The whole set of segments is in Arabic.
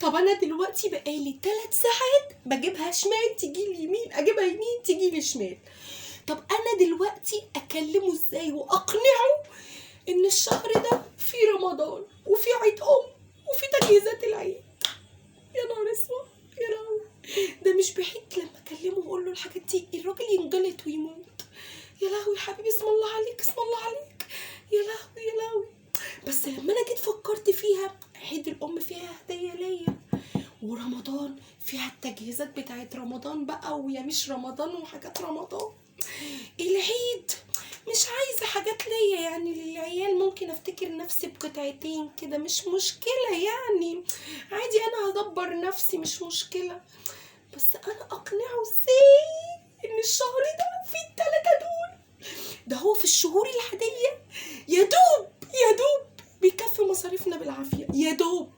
طب انا دلوقتي بقالي 3 ساعات بجيبها شمال تجي لي يمين، اجيبها يمين تجي لي شمال. طب انا دلوقتي اكلمه ازاي واقنعه ان الشهر ده في رمضان وفي عيد وفي تجهيزات العيد؟ يا نهار اسود، يا لهوي، ده مش بعيد لما اكلمه واقول له الحاجات دي الراجل ينجلط ويموت. يا لهوي يا حبيبي، اسم الله عليك، اسم الله عليك، يا لهوي يا لهوي. بس لما انا جيت فكرت فيها، عيد الام فيها هديه ليا، ورمضان فيها التجهيزات بتاعت رمضان بقى، ويا مش رمضان وحاجات رمضان. العيد مش عايزه حاجات ليا يعني، للعيال ممكن افتكر نفسي بقطعتين كده، مش مشكله يعني، عادي انا هدبر نفسي، مش مشكله. بس انا اقنعه ازاي ان الشهر ده فيه ال3 دول؟ ده هو في الشهور العاديه يا دوب يا دوب بيكفي مصاريفنا بالعافيه، يا دوب.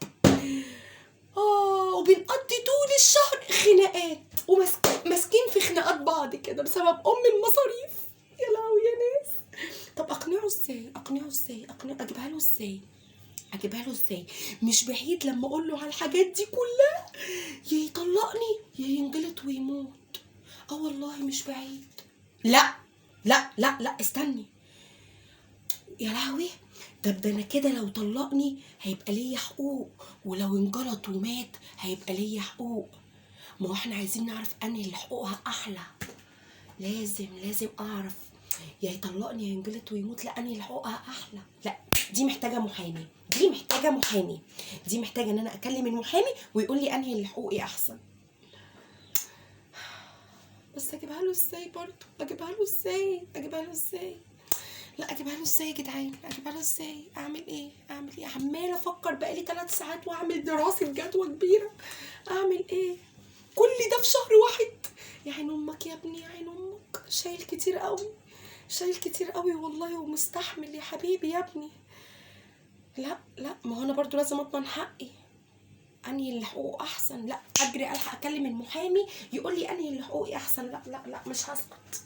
وبنقضي طول الشهر خناقات وماسكين في خناقات بعض كده بسبب المصاريف. يا لهوي يا ناس. طب اقنعه ازاي؟ اجيبها له ازاي؟ مش بعيد لما اقول له على الحاجات دي كلها يا يطلقني يا ينجلط ويموت. والله مش بعيد. لا لا لا لا، استني يا لهوي. ده انا كده لو طلقني هيبقى ليا حقوق، ولو انجلط ومات هيبقى ليا حقوق. ما هو احنا عايزين نعرف انهي اللي حقوقها احلى. لازم اعرف يا يطلقني يا ينجلط ويموت، لا انهي اللي حقوقها احلى. لا دي محتاجه محامي، دي محتاجه ان انا اكلم المحامي ويقول لي انهي اللي حقوقي احسن. بس اجيبها له ازاي برضه؟ اجيبها له ازاي؟ لا اجيبها له ازاي يا جدعان؟ اجيبها له ازاي؟ اعمل ايه؟ عماله افكر بقالي 3 ساعات واعمل دراسه جدوى كبيره. اعمل ايه؟ كل ده في شهر واحد؟ يا عين امك يا ابني، يا عين امك، شايل كتير قوي والله، ومستحمل يا حبيبي يا ابني. لا ما هو انا برضو لازم اضمن حقي. انهي اللي حقوقه احسن؟ لا اجري الحق اكلم المحامي يقول لي انهي اللي حقوقي احسن. لا مش هسكت.